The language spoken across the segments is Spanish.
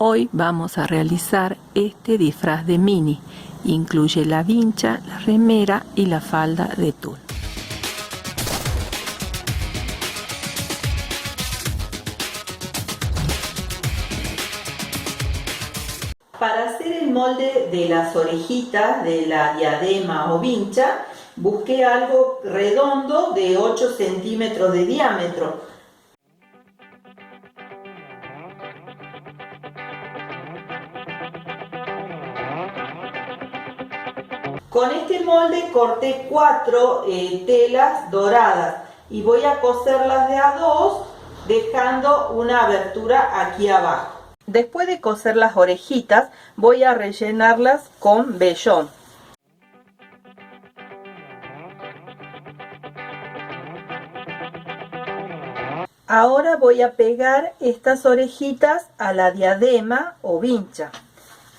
Hoy vamos a realizar este disfraz de Minnie. Incluye la vincha, la remera y la falda de tul. Para hacer el molde de las orejitas de la diadema o vincha, busqué algo redondo de 8 centímetros de diámetro. Con este molde corté 4 telas doradas y voy a coserlas de a 2, dejando una abertura aquí abajo. Después de coser las orejitas, voy a rellenarlas con vellón. Ahora voy a pegar estas orejitas a la diadema o vincha.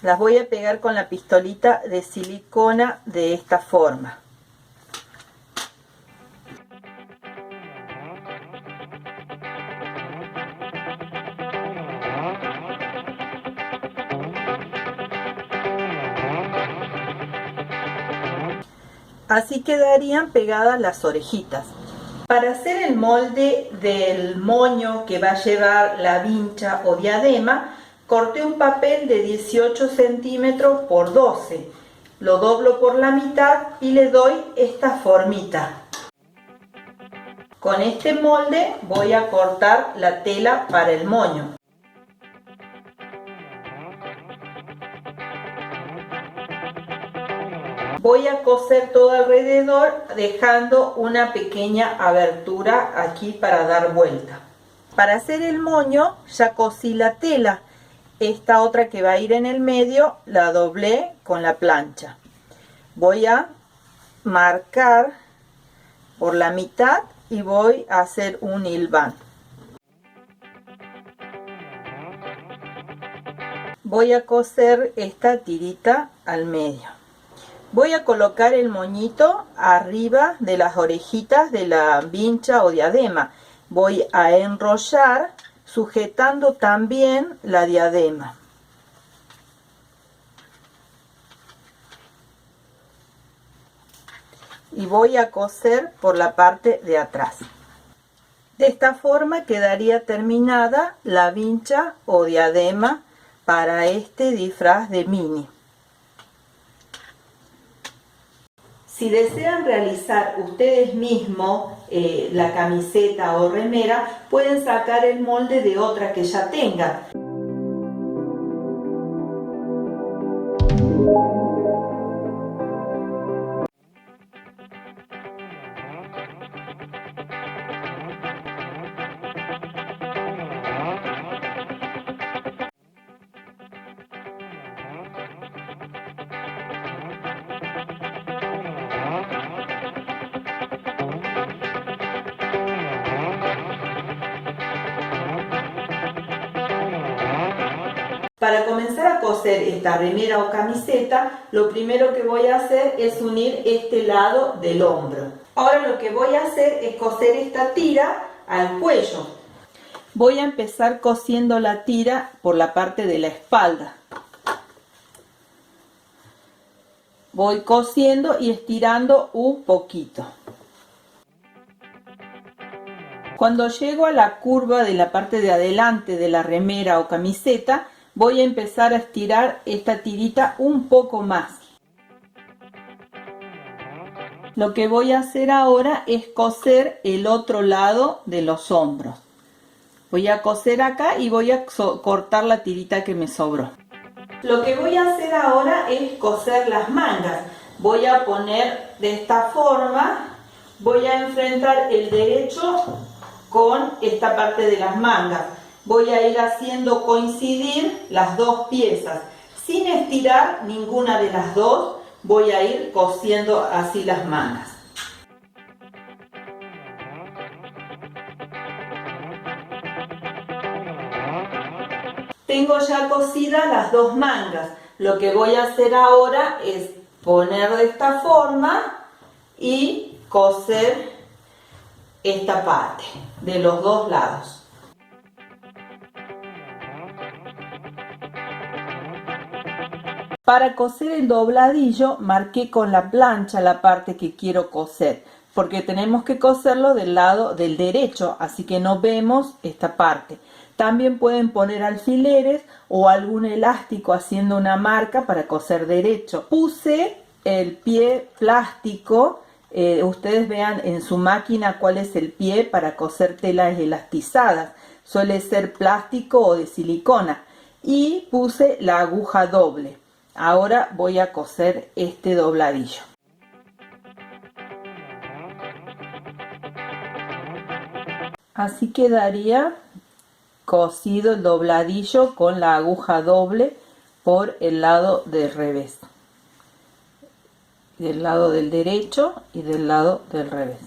Las voy a pegar con la pistolita de silicona de esta forma. Así quedarían pegadas las orejitas. Para hacer el molde del moño que va a llevar la vincha o diadema, corté un papel de 18 centímetros por 12. Lo doblo por la mitad y le doy esta formita. Con este molde voy a cortar la tela para el moño. Voy a coser todo alrededor, dejando una pequeña abertura aquí para dar vuelta. Para hacer el moño ya cosí la tela. Esta otra que va a ir en el medio la doblé con la plancha. Voy a marcar por la mitad y voy a hacer un hilván. Voy a coser esta tirita al medio. Voy a colocar el moñito arriba de las orejitas de la vincha o diadema. Voy a enrollar sujetando también la diadema. Y voy a coser por la parte de atrás. De esta forma quedaría terminada la vincha o diadema para este disfraz de Minnie. Si desean realizar ustedes mismos la camiseta o remera, pueden sacar el molde de otra que ya tengan. Para comenzar a coser esta remera o camiseta, lo primero que voy a hacer es unir este lado del hombro. Ahora lo que voy a hacer es coser esta tira al cuello. Voy a empezar cosiendo la tira por la parte de la espalda. Voy cosiendo y estirando un poquito. Cuando llego a la curva de la parte de adelante de la remera o camiseta, voy a empezar a estirar esta tirita un poco más. Lo que voy a hacer ahora es coser el otro lado de los hombros. Voy a coser acá y voy a cortar la tirita que me sobró. Lo que voy a hacer ahora es coser las mangas. Voy a poner de esta forma, voy a enfrentar el derecho con esta parte de las mangas. Voy a ir haciendo coincidir las dos piezas. Sin estirar ninguna de las dos, voy a ir cosiendo así las mangas. Tengo ya cosidas las dos mangas. Lo que voy a hacer ahora es poner de esta forma y coser esta parte de los dos lados. Para coser el dobladillo marqué con la plancha la parte que quiero coser, porque tenemos que coserlo del lado del derecho, así que no vemos esta parte. También pueden poner alfileres o algún elástico haciendo una marca para coser derecho. Puse el pie plástico, ustedes vean en su máquina cuál es el pie para coser telas elastizadas. Suele ser plástico o de silicona. Y puse la aguja doble. Ahora voy a coser este dobladillo. Así quedaría cosido el dobladillo con la aguja doble por el lado del revés, del lado del derecho y del lado del revés.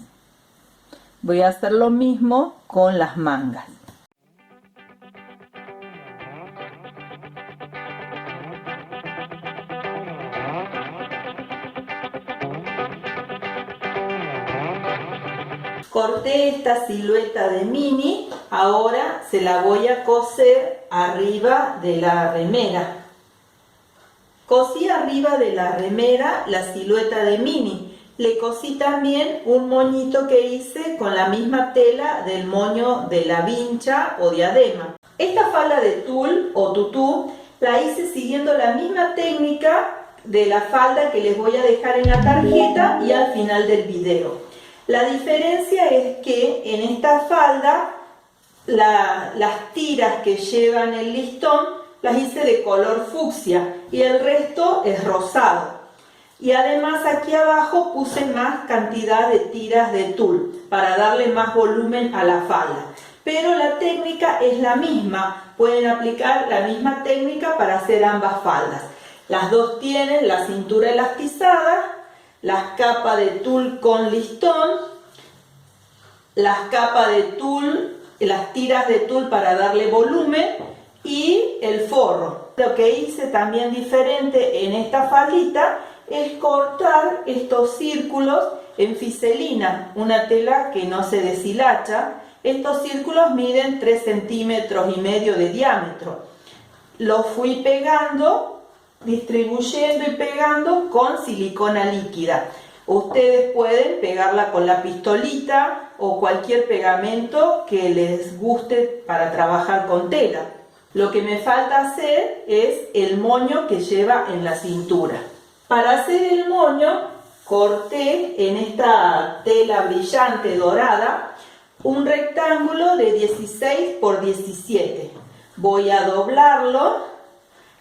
Voy a hacer lo mismo con las mangas. Corté esta silueta de mini, ahora se la voy a coser arriba de la remera. Cosí arriba de la remera la silueta de mini. Le cosí también un moñito que hice con la misma tela del moño de la vincha o diadema. Esta falda de tul o tutú la hice siguiendo la misma técnica de la falda que les voy a dejar en la tarjeta y al final del video. La diferencia es que en esta falda las tiras que llevan el listón las hice de color fucsia y el resto es rosado. Y además aquí abajo puse más cantidad de tiras de tul para darle más volumen a la falda. Pero la técnica es la misma, pueden aplicar la misma técnica para hacer ambas faldas. Las dos tienen la cintura elastizada, las capas de tul con listón, las capas de tul, las tiras de tul para darle volumen y el forro. Lo que hice también diferente en esta faldita es cortar estos círculos en fiselina, una tela que no se deshilacha. Estos círculos miden 3,5 centímetros de diámetro. Los fui pegando, distribuyendo y pegando con silicona líquida. Ustedes pueden pegarla con la pistolita o cualquier pegamento que les guste para trabajar con tela. Lo que me falta hacer es el moño que lleva en la cintura. Para hacer el moño corté en esta tela brillante dorada un rectángulo de 16 por 17. Voy a doblarlo,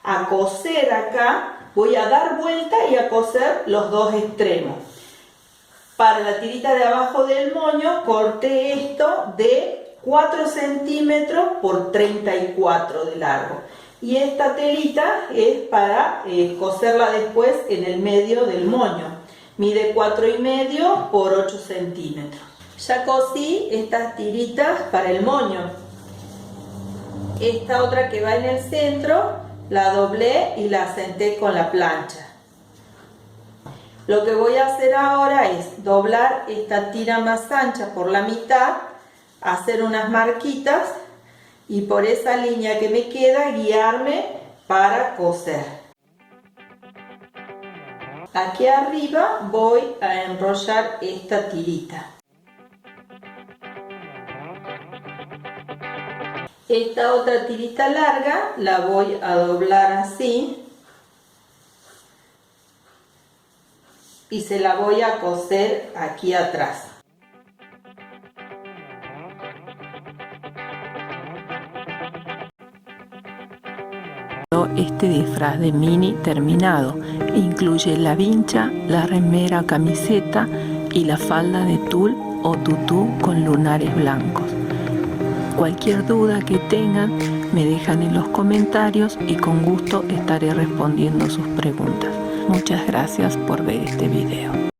a coser acá, voy a dar vuelta y a coser los dos extremos. Para la tirita de abajo del moño corté esto de 4 centímetros por 34 de largo. Y esta telita es para coserla después en el medio del moño. Mide 4,5 por 8 centímetros. Ya cosí estas tiritas para el moño. Esta otra que va en el centro la doblé y la senté con la plancha. Lo que voy a hacer ahora es doblar esta tira más ancha por la mitad, hacer unas marquitas y por esa línea que me queda guiarme para coser. Aquí arriba voy a enrollar esta tirita. Esta otra tirita larga la voy a doblar así y se la voy a coser aquí atrás. Este disfraz de mini terminado incluye la vincha, la remera o camiseta y la falda de tul o tutú con lunares blancos. Cualquier duda que tengan me dejan en los comentarios y con gusto estaré respondiendo sus preguntas. Muchas gracias por ver este video.